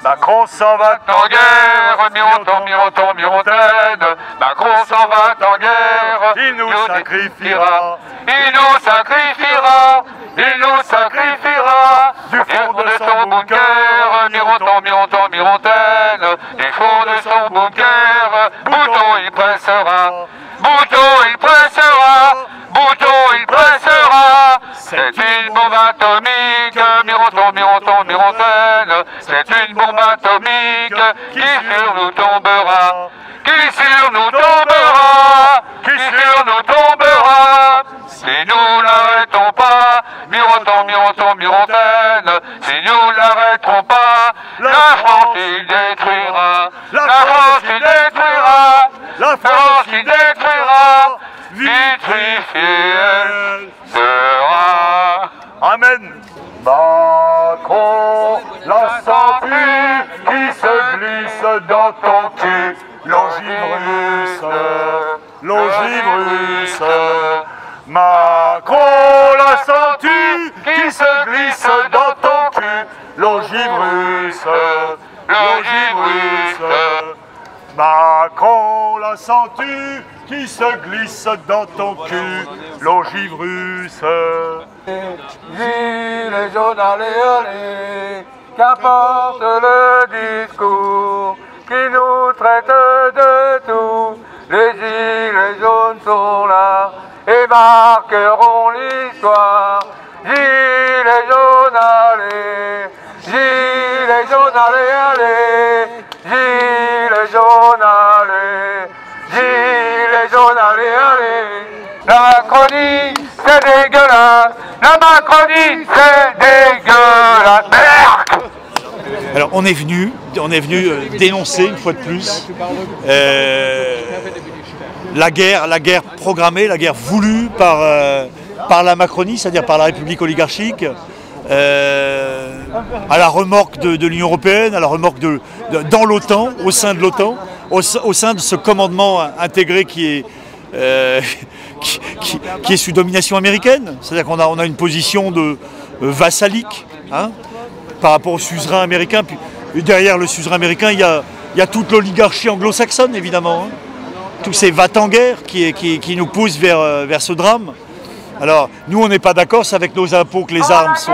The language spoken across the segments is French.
Macron s'en va en guerre, Mironton, Mironton, Mirontaine. Macron s'en va en guerre, il nous sacrifiera. Il nous sacrifiera, il nous sacrifiera. Du fond de son bunker, Mironton, Mironton, Mirontaine. Du fond de son bunker, Bouton il pressera. Bouton il pressera. Bouton il pressera. C'est une bombe atomique, Mironton, Mironton, Mirontaine. C'est une bombe atomique qui sur nous tombera. Qui sur nous tombera. Qui sur nous tombera. Si nous l'arrêtons pas, Mironton, Mironton, Mirontaine. Si nous l'arrêtons pas, la France il détruira. La France il détruira. La France il détruira. Vitrifiée elle sera. Amen. Macron, la ceinture qui se glisse dans ton cul. L'ogive russe. Macron, la ceinture qui se glisse dans ton cul. L'ogive russe. Macron, la ceinture qui se glisse dans ton cul. L'ogive russe. Gilets jaunes, allez, allez, qu'importe le discours qui nous traite de tout. Les gilets jaunes sont là et marqueront l'histoire. Gilets jaunes, allez, gilets jaunes, allez, allez, gilets jaunes, allez, gilets jaunes, allez, allez. La Macronie, c'est dégueulasse. La Macronie, c'est dégueulasse. Merde! Alors on est venu dénoncer une fois de plus la guerre programmée, la guerre voulue par la Macronie, c'est-à-dire par la République oligarchique, à la remorque de l'Union européenne, à la remorque dans l'OTAN, au sein de l'OTAN, au sein de ce commandement intégré qui est sous domination américaine. C'est-à-dire qu'on a une position de vassalique, hein, par rapport au suzerain américain. Puis derrière le suzerain américain, il y a toute l'oligarchie anglo-saxonne, évidemment. Hein. Tous ces va-t-en-guerre qui nous poussent vers ce drame. Alors, nous, on n'est pas d'accord, c'est avec nos impôts que les armes sont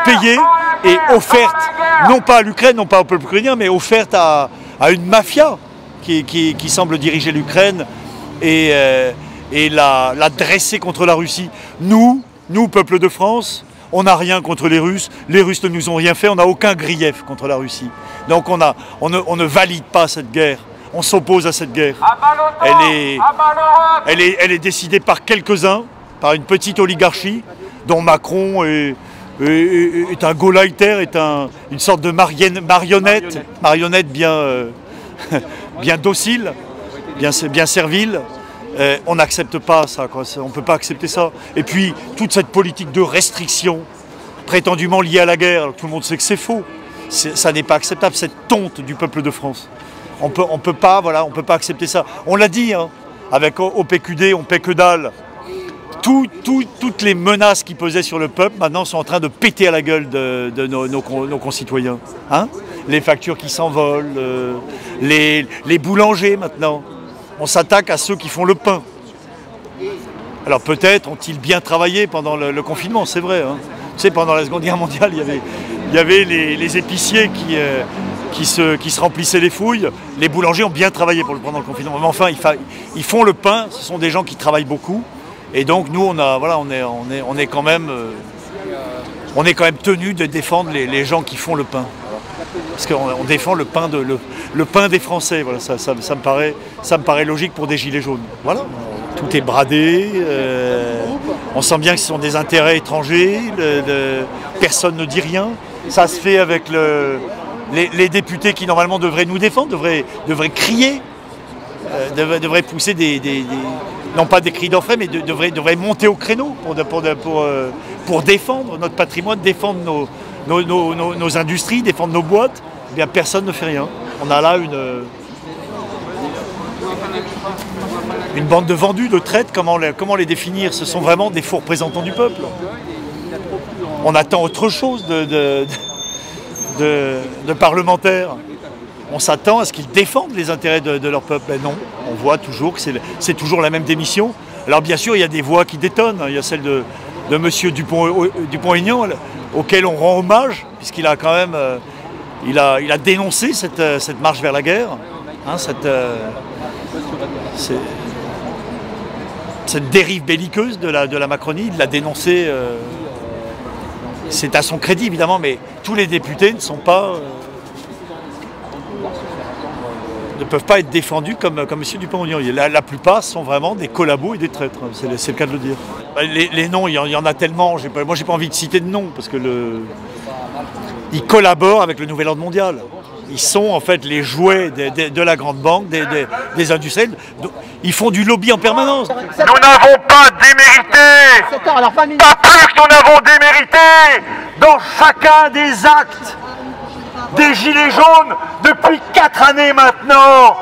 payées et offertes, non pas à l'Ukraine, non pas au peuple ukrainien, mais offertes à une mafia qui semble diriger l'Ukraine et la dresser contre la Russie. Nous, peuple de France, on n'a rien contre les Russes ne nous ont rien fait, on n'a aucun grief contre la Russie. Donc on ne valide pas cette guerre, on s'oppose à cette guerre. Elle est décidée par quelques-uns, par une petite oligarchie, dont Macron est un gauleiter, est une sorte de marionnette bien, bien docile, bien servile. On n'accepte pas ça, quoi. On ne peut pas accepter ça. Et puis, toute cette politique de restriction, prétendument liée à la guerre, alors que tout le monde sait que c'est faux, ça n'est pas acceptable, cette tonte du peuple de France. On peut pas accepter ça. On l'a dit, hein, avec OPQD, on paie que dalle. Toutes les menaces qui pesaient sur le peuple, maintenant, sont en train de péter à la gueule de nos concitoyens. Hein, les factures qui s'envolent, les boulangers, maintenant. On s'attaque à ceux qui font le pain. Alors peut-être ont-ils bien travaillé pendant le confinement, c'est vrai. Hein. Tu sais, pendant la Seconde Guerre mondiale, il y avait les épiciers qui se remplissaient les fouilles. Les boulangers ont bien travaillé pendant le confinement. Mais enfin, ils font le pain, ce sont des gens qui travaillent beaucoup. Et donc nous, on est quand même tenus de défendre les gens qui font le pain. Parce qu'on défend le pain des Français, voilà, ça me paraît logique pour des gilets jaunes. Voilà, tout est bradé, on sent bien que ce sont des intérêts étrangers, personne ne dit rien. Ça se fait avec les députés qui normalement devraient nous défendre, devraient crier, devraient pousser non pas des cris d'orfraie, mais devraient monter au créneau pour défendre notre patrimoine, défendre nos industries, défendre nos boîtes. Eh bien, personne ne fait rien. On a là une bande de vendus, de traites. Comment les définir? Ce sont vraiment des faux représentants du peuple. On attend autre chose de parlementaires. On s'attend à ce qu'ils défendent les intérêts de leur peuple. Mais non, on voit toujours que c'est toujours la même démission. Alors bien sûr, il y a des voix qui détonnent. Il y a celle de M. Dupont-Aignan, auquel on rend hommage, puisqu'il a quand même il a dénoncé cette marche vers la guerre, hein, cette dérive belliqueuse de la Macronie. Il l'a dénoncé, c'est à son crédit évidemment, mais tous les députés ne peuvent pas être défendus comme M. Dupont-Aignan. La plupart sont vraiment des collabos et des traîtres, c'est le cas de le dire. Les noms, il y en a tellement, moi j'ai pas envie de citer de noms, parce que ils collaborent avec le nouvel ordre mondial. Ils sont en fait les jouets de la grande banque, des industriels. Ils font du lobby en permanence. Nous n'avons pas démérité, pas plus que nous n'avons démérité dans chacun des actes des Gilets jaunes depuis 4 années maintenant.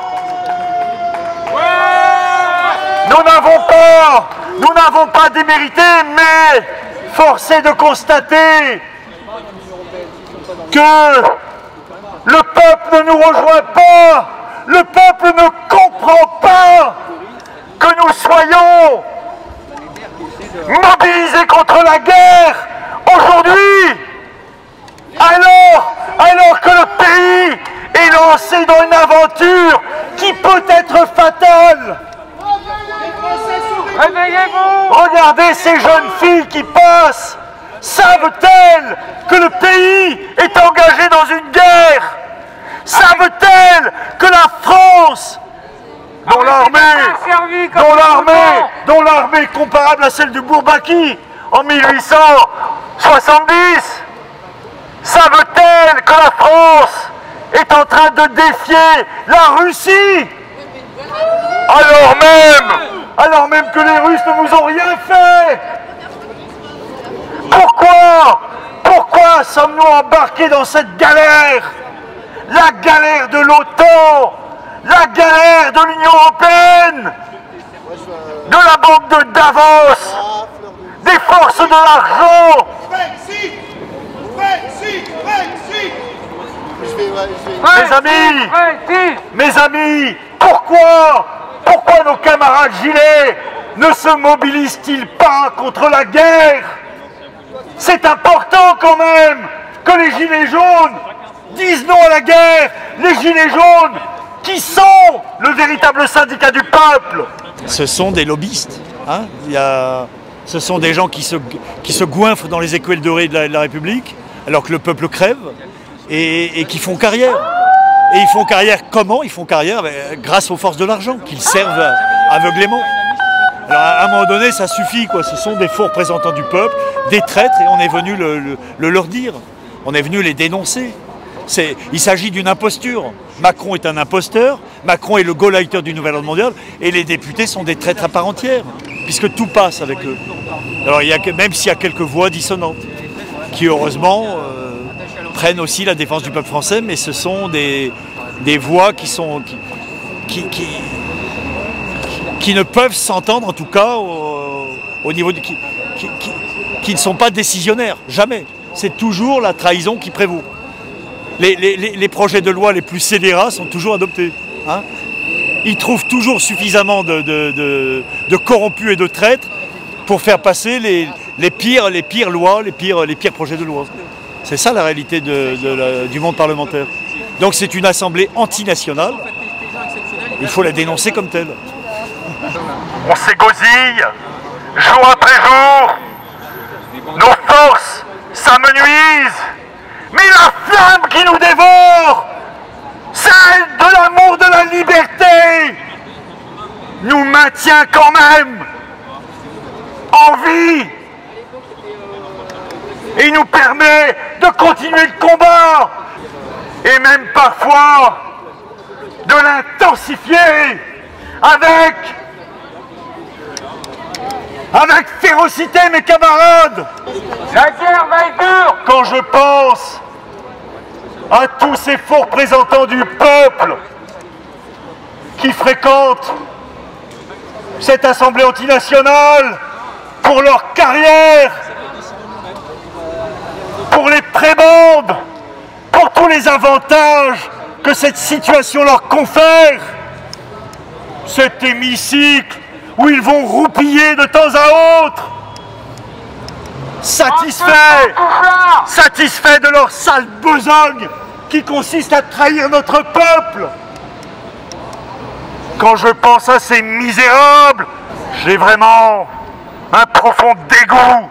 Nous n'avons pas démérité, mais force est de constater que le peuple ne nous rejoint pas, le peuple ne comprend pas que nous soyons mobilisés contre la guerre aujourd'hui, alors que le pays est lancé dans une aventure qui peut être fatale. Réveillez-vous! Regardez ces jeunes filles qui passent. Savent-elles que le pays est engagé dans une guerre? Savent-elles que la France, dont l'armée comparable à celle du Bourbaki en 1870, savent-elles que la France est en train de défier la Russie alors même que les Russes ne nous ont rien fait? Pourquoi sommes-nous embarqués dans cette galère? La galère de l'OTAN, la galère de l'Union européenne, de la banque de Davos, des forces de l'argent. Mes amis, pourquoi nos camarades gilets ne se mobilisent-ils pas contre la guerre? C'est important quand même que les Gilets jaunes disent non à la guerre. Les Gilets jaunes qui sont le véritable syndicat du peuple. Ce sont des lobbyistes. Hein, ce sont des gens qui se goinfrent dans les écuelles dorées de la République, alors que le peuple crève, et qui font carrière. Et ils font carrière comment? Ils font carrière grâce aux forces de l'argent, qu'ils servent aveuglément. Alors à un moment donné, ça suffit, quoi. Ce sont des faux représentants du peuple, des traîtres, et on est venu le leur dire. On est venu les dénoncer. Il s'agit d'une imposture. Macron est un imposteur, Macron est le gauleiter du nouvel ordre mondial, et les députés sont des traîtres à part entière, puisque tout passe avec eux. Alors même s'il y a quelques voix dissonantes, qui heureusement prennent aussi la défense du peuple français, mais ce sont des voix qui ne peuvent s'entendre, en tout cas au niveau qui ne sont pas décisionnaires, jamais. C'est toujours la trahison qui prévaut. Les projets de loi les plus scélérats sont toujours adoptés. Hein. Ils trouvent toujours suffisamment de corrompus et de traîtres pour faire passer les pires lois, les pires projets de loi. C'est ça la réalité du monde parlementaire. Donc c'est une assemblée antinationale. Il faut la dénoncer comme telle. On s'égosille, jour après jour, nos forces s'amenuisent, mais la flamme qui nous dévore, celle de l'amour de la liberté, nous maintient quand même en vie et nous permet de continuer le combat et même parfois de l'intensifier avec férocité, mes camarades. La guerre va être dure. Quand je pense à tous ces faux représentants du peuple qui fréquentent cette assemblée antinationale pour leur carrière, pour les prébendes, pour tous les avantages que cette situation leur confère. Cet hémicycle où ils vont roupiller de temps à autre, satisfaits de leur sale besogne qui consiste à trahir notre peuple. Quand je pense à ces misérables, j'ai vraiment un profond dégoût.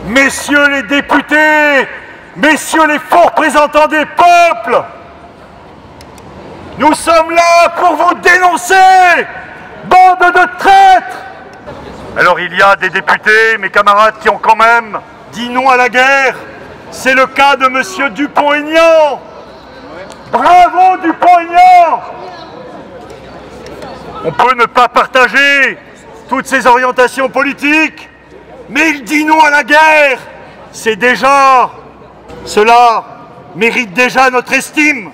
Messieurs les députés, messieurs les faux représentants des peuples, nous sommes là pour vous dénoncer, bande de traîtres. Alors il y a des députés, mes camarades, qui ont quand même dit non à la guerre. C'est le cas de monsieur Dupont-Aignan. Bravo Dupont-Aignan. On peut ne pas partager toutes ses orientations politiques, mais il dit non à la guerre. C'est déjà, cela mérite déjà notre estime.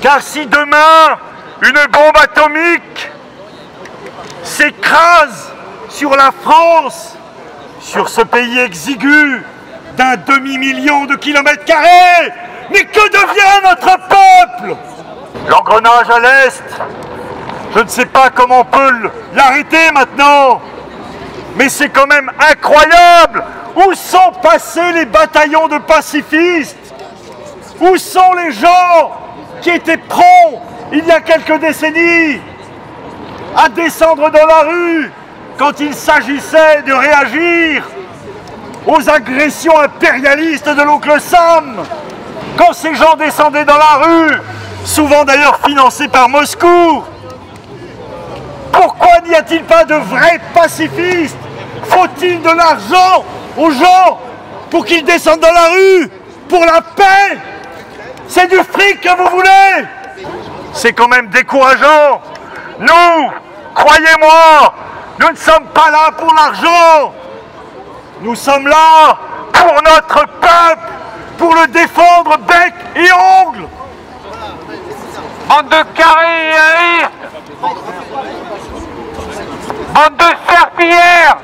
Car si demain, une bombe atomique s'écrase sur la France, sur ce pays exigu d'un demi-million de kilomètres carrés, mais que devient notre peuple? L'engrenage à l'Est, je ne sais pas comment on peut l'arrêter maintenant, mais c'est quand même incroyable. Où sont passés les bataillons de pacifistes? Où sont les gens qui étaient prompts, il y a quelques décennies, à descendre dans la rue quand il s'agissait de réagir aux agressions impérialistes de l'oncle Sam? Quand ces gens descendaient dans la rue, souvent d'ailleurs financés par Moscou, pourquoi n'y a-t-il pas de vrais pacifistes? Faut-il de l'argent aux gens pour qu'ils descendent dans la rue? Pour la paix? C'est du fric que vous voulez? C'est quand même décourageant. Nous, croyez-moi, nous ne sommes pas là pour l'argent. Nous sommes là pour notre peuple, pour le défendre bec et ongles. Bande de carrés, bande de serpillères,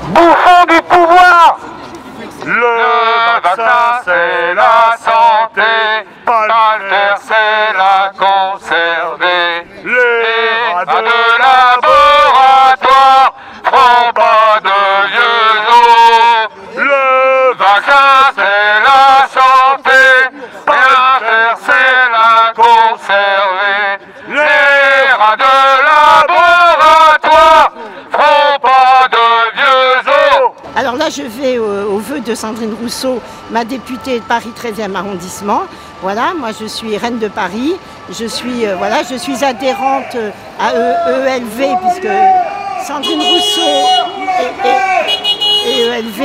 bouffons du pouvoir. Le vaccin, c'est la santé, pas le faire, c'est la conserver. les rats De laboratoire feront pas de vieux os. Le Vaccin, c'est la santé, rien faire, c'est la conserver. Les rats de laboratoire feront pas de vieux os. Alors là, je vais au vœu de Sandrine Rousseau, ma députée de Paris 13e arrondissement. Voilà, moi je suis reine de Paris, je suis adhérente à EELV, puisque Sandrine Rousseau est EELV.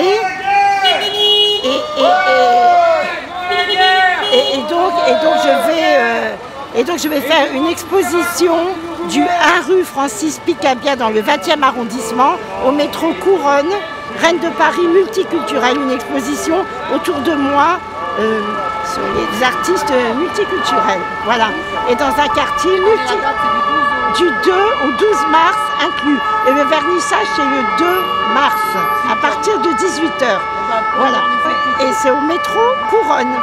Et donc je vais faire une exposition du 1 rue Francis Picabia dans le 20e arrondissement au métro Couronne, Reine de Paris multiculturelle, une exposition autour de moi sur les artistes multiculturels. Voilà. Et dans un quartier du 2 au 12 mars inclus. Et le vernissage c'est le 2 mars à partir de 18 h. Voilà. Et c'est au métro Couronne.